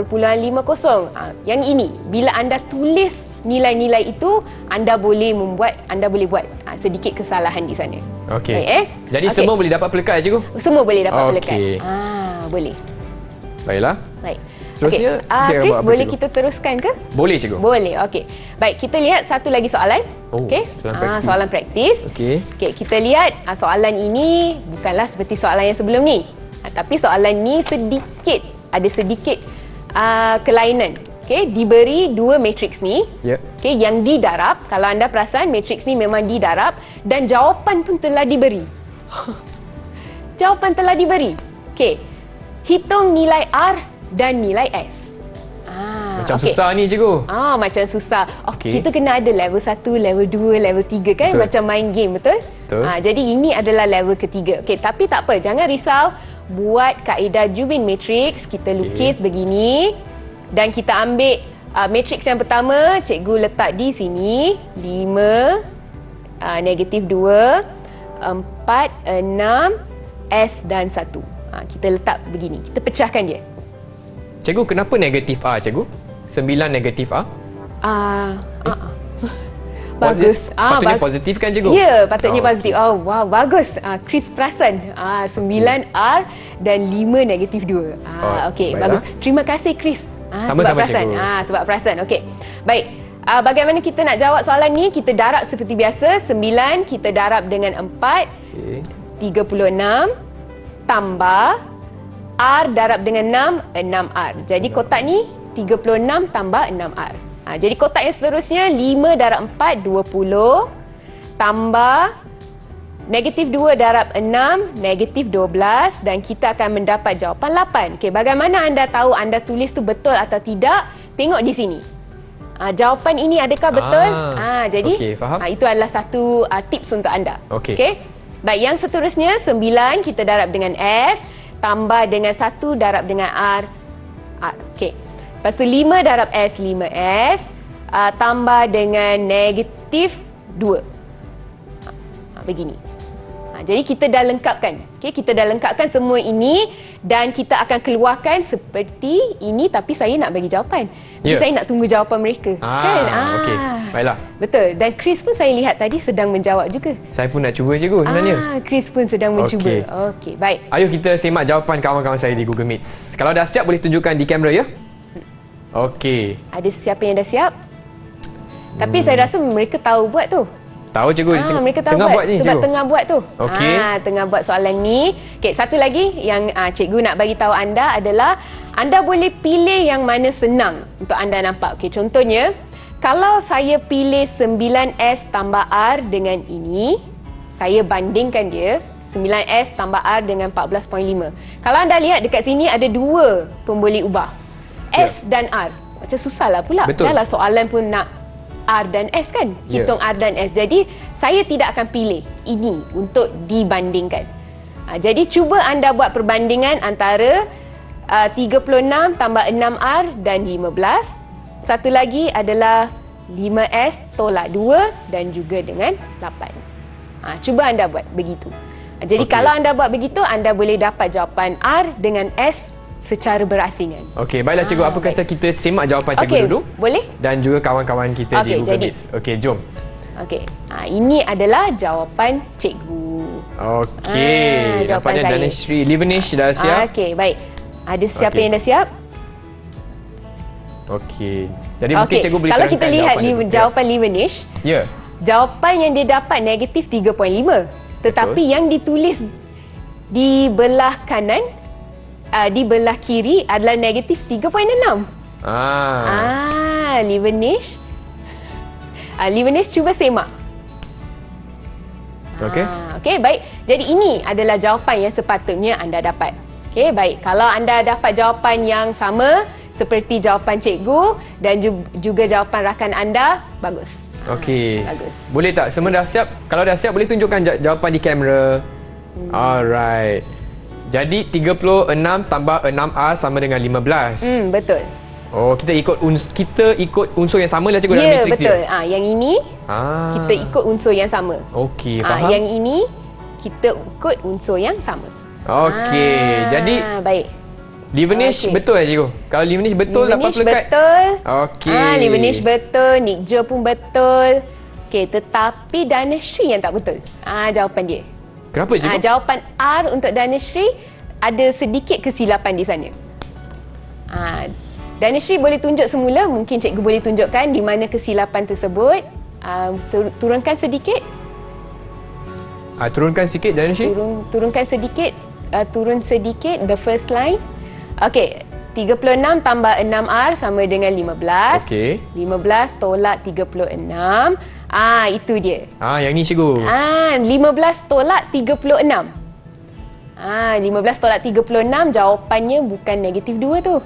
Yang ini, bila anda tulis nilai-nilai itu, anda boleh buat sedikit kesalahan di sana. Okey. Baik, Jadi Okey. semua boleh dapat pelekat, cikgu? Semua boleh dapat Okey. pelekat. Boleh. Baiklah. Baik. Seterusnya, Okey. kita Chris, buat apa, boleh cikgu? kita teruskan ke? Boleh, cikgu. Boleh, okey. Baik, kita lihat satu lagi soalan. Oh, Okey. soalan praktis. Soalan praktis. Okey. Okey, kita lihat soalan ini bukanlah seperti soalan yang sebelum ni. Tapi soalan ni ada sedikit kelainan. Okey, diberi dua matriks ni. Ya. Okey, yang didarab. Kalau anda perasan, matriks ni memang didarab dan jawapan pun telah diberi. Jawapan telah diberi. Okey. Hitung nilai R dan nilai S. Macam okey. susah ni, cikgu. Macam susah. Okey. Kita kena ada level 1, level 2, level 3 kan? Betul. Macam main game, betul? Betul. Jadi ini adalah level ketiga. Okey, tapi tak apa, jangan risau. Buat kaedah Jubin Matrix, kita lukis begini dan kita ambil matrix yang pertama, cikgu letak di sini 5, negatif 2, 4, 6, S dan 1. Kita letak begini, kita pecahkan dia. Cikgu, kenapa negatif R, cikgu? 9 negatif R? Bagus. Patutnya positif kan, cikgu? Ya, patutnya Oh, positif. Oh, wow, bagus. Chris perasan. 9 R dan 5 negatif 2. Okey, baiklah. bagus. Terima kasih, Chris. Sama-sama, sebab perasan. cikgu. Sebab perasan. Okey. Baik. Bagaimana kita nak jawab soalan ni? Kita darab seperti biasa. 9 kita darab dengan 4. Okey. 36 tambah R darab dengan 6, 6R. Jadi kotak ni 36 tambah 6R. Jadi kotak yang seterusnya 5 darab 4, 20 tambah negatif 2 darab 6, negatif 12 dan kita akan mendapat jawapan 8. Okey, bagaimana anda tahu anda tulis tu betul atau tidak? Tengok di sini. Jawapan ini adakah betul? Jadi okey, faham. itu adalah satu tips untuk anda. Okey. Okey. Baik, yang seterusnya 9 kita darab dengan S tambah dengan 1 darab dengan R. Okey. Lepas tu 5 darab S, 5S tambah dengan negatif 2. Begini. Jadi kita dah lengkapkan. Okey, kita dah lengkapkan semua ini dan kita akan keluarkan seperti ini tapi saya nak bagi jawapan. Jadi Ya. saya nak tunggu jawapan mereka. Kan? Okey. Baiklah. Betul. Dan Chris pun saya lihat tadi sedang menjawab juga. Saya pun nak cuba, cikgu, sebenarnya. Chris pun sedang mencuba. Okey. Okey, baik. Ayo kita semak jawapan kawan-kawan saya di Google Meets. Kalau dah siap, boleh tunjukkan di kamera, ya? Okey. Ada siapa yang dah siap? Tapi saya rasa mereka tahu buat tu. Tahu, cikgu. Mereka tahu tengah buat ni, sebab cikgu. tengah buat tu. Okey. Tengah buat soalan ni. Okey, satu lagi yang cikgu nak bagi tahu anda adalah anda boleh pilih yang mana senang untuk anda nampak. Okey, contohnya kalau saya pilih 9S tambah R dengan ini, saya bandingkan dia 9S tambah R dengan 14.5. Kalau anda lihat dekat sini ada dua pemboleh ubah. S dan R. Macam susahlah pula. Betul. Dahlah soalan pun nak R dan S kan? Ya. Hitung R dan S. Jadi, saya tidak akan pilih ini untuk dibandingkan. Jadi, cuba anda buat perbandingan antara 36 tambah 6R dan 15. Satu lagi adalah 5S tolak 2 dan juga dengan 8. Cuba anda buat begitu. Jadi, Okey. kalau anda buat begitu, anda boleh dapat jawapan R dengan S secara berasingan. Okey, baiklah, cikgu. Apa kata kita semak jawapan cikgu Okey, dulu? boleh? Dan juga kawan-kawan kita di Okey, Google jadi. Meets. Okey, jom. Okey. Ini adalah jawapan cikgu. Okey. jawapan Nampaknya saya. Danashri Livenish dah siap. Okey, baik. Ada siapa Okey. yang dah siap? Okey. Jadi mungkin cikgu boleh Kalau kita terangkan lihat jawapan dulu. jawapan Livenish, Ya. jawapan yang dia dapat negatif 3.5. Tetapi yang ditulis di belah kanan, di belah kiri adalah negatif 3.6. Livenish. Livenish cuba semak. Okey. Okey, baik. Jadi ini adalah jawapan yang sepatutnya anda dapat. Okey, baik. Kalau anda dapat jawapan yang sama seperti jawapan cikgu dan juga jawapan rakan anda, bagus. Okey. Bagus. Boleh tak? Semua dah siap? Kalau dah siap, boleh tunjukkan jawapan di kamera. Alright. Jadi 36 tambah 6R sama dengan 15. Betul. Oh, kita ikut unsur yang sama lah cikgu dalam Ya, matriks betul. dia. Yang ini kita ikut unsur yang sama. Okey, faham. Yang ini kita ikut unsur yang sama. Okey. Jadi baik. Livenish Okey. betul cikgu? Kalau Livenish betul dapat Livenish pelekat. betul. Okey. Livenish betul, Nick Joe pun betul. Okey, tetapi Danasri yang tak betul. Jawapan dia. Kenapa cikgu? Jawapan R untuk Danasri ada sedikit kesilapan di sana. Danasri boleh tunjuk semula, mungkin cikgu boleh tunjukkan di mana kesilapan tersebut. Turunkan sedikit. Turunkan sikit Danasri. Turunkan sedikit. Turun sedikit the first line. Okey, 36 tambah 6R sama dengan 15. Okey. 15 tolak 36. Itu dia. Yang ni cikgu. 15 tolak 36. 15 tolak 36 jawapannya bukan negatif 2 tu.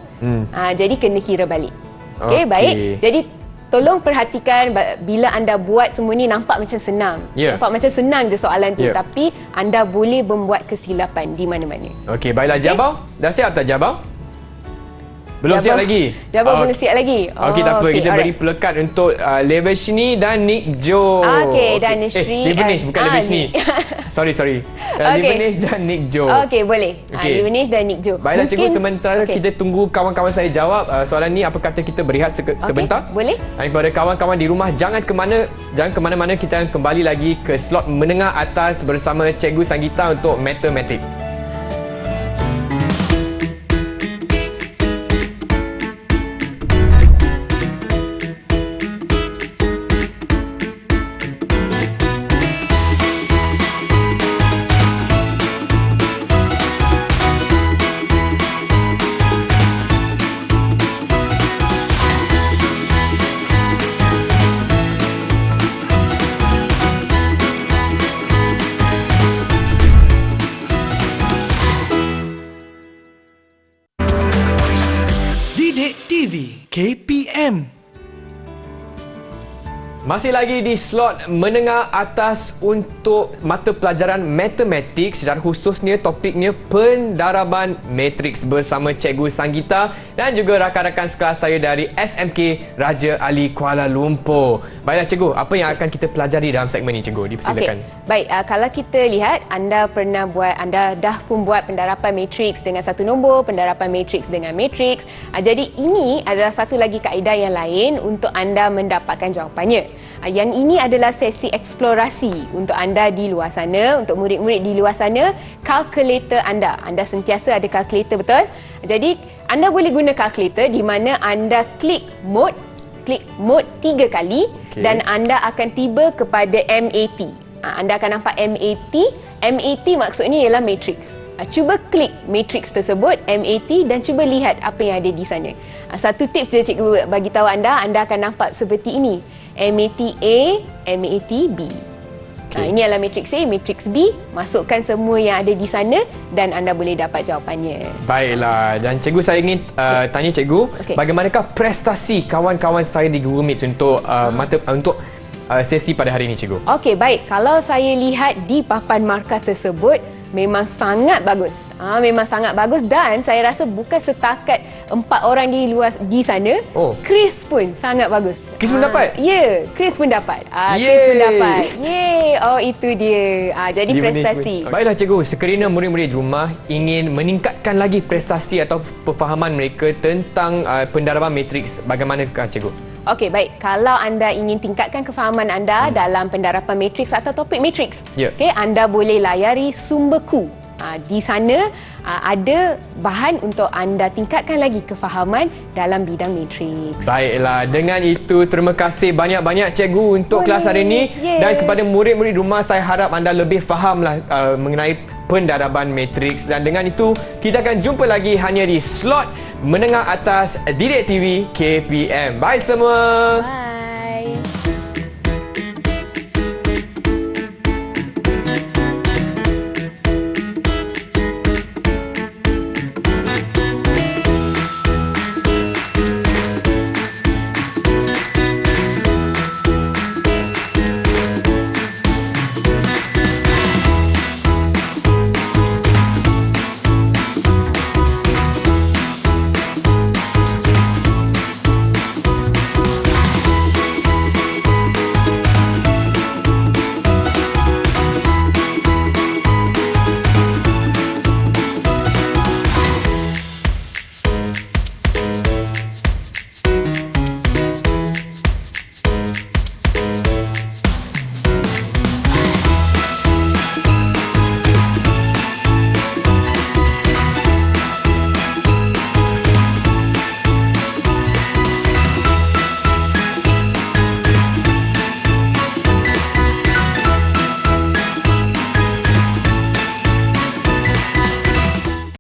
Jadi kena kira balik. Okey, baik. Jadi tolong perhatikan bila anda buat semua ni nampak macam senang. Nampak macam senang je soalan tu, tapi anda boleh membuat kesilapan di mana-mana. Okey, baiklah Jabau. Dah siap tak Jabau? Belum siap lagi? Jabau belum siap lagi. Okey, tak apa. Kita beri pelekat untuk Leveshni dan Nick Joe. Okey, Danasri. Levenish, bukan Leveshni. Sorry. Levenish dan Nick Joe. Okey, boleh. Levenish dan Nick Joe. Baiklah cikgu, sementara kita tunggu kawan-kawan saya jawab soalan ni, apa kata kita berehat sebentar? Boleh. Kepada kawan-kawan di rumah, jangan ke mana-mana, kita akan kembali lagi ke slot menengah atas bersama Cikgu Sanggita untuk Matematik. Didik TV KPM. Masih lagi di slot menengah atas untuk mata pelajaran matematik, secara khususnya topiknya pendaraban matriks bersama Cikgu Sanggita dan juga rakan-rakan sekelas saya dari SMK Raja Ali Kuala Lumpur. Baiklah Cikgu, apa yang akan kita pelajari dalam segmen ini Cikgu? Dipersilakan. Baik, kalau kita lihat anda dah pun buat pendarapan matriks dengan satu nombor, pendarapan matriks dengan matriks. Jadi ini adalah satu lagi kaedah yang lain untuk anda mendapatkan jawapannya. Yang ini adalah sesi eksplorasi untuk anda di luar sana, untuk murid-murid di luar sana. Kalkulator anda sentiasa ada kalkulator, betul? Jadi anda boleh guna kalkulator di mana anda klik mode 3 kali dan anda akan tiba kepada MAT. Anda akan nampak MAT. MAT maksudnya ialah matrix. Cuba klik matrix tersebut, MAT, dan cuba lihat apa yang ada di sana. Satu tips je cikgu bagi tahu anda akan nampak seperti ini. MAT A, MAT B. Ini adalah matrix A, matrix B. Masukkan semua yang ada di sana dan anda boleh dapat jawapannya. Baiklah, dan cikgu saya ingin tanya cikgu, bagaimanakah prestasi kawan-kawan saya di Google Meet untuk sesi pada hari ini cikgu? Okey, baik. Kalau saya lihat di papan markah tersebut, memang sangat bagus. Memang sangat bagus dan saya rasa bukan setakat 4 orang di sana. Chris pun sangat bagus. Chris pun dapat? Ya, Chris pun dapat. Chris pun dapat. Yeay. Itu dia. Jadi prestasi. Baiklah cikgu, sekiranya murid-murid di rumah ingin meningkatkan lagi prestasi atau perfahaman mereka tentang pendaraban matriks, bagaimanakah cikgu? Okey, baik. Kalau anda ingin tingkatkan kefahaman anda dalam pendarapan matriks atau topik matriks, anda boleh layari sumberku. Di sana ada bahan untuk anda tingkatkan lagi kefahaman dalam bidang matriks. Baiklah, dengan itu terima kasih banyak-banyak cikgu untuk kelas hari ini. Dan kepada murid-murid rumah, saya harap anda lebih fahamlah mengenai pendaraban matriks. Dan dengan itu, kita akan jumpa lagi hanya di slot menengah atas Didik TV KPM. Bye semua. Bye.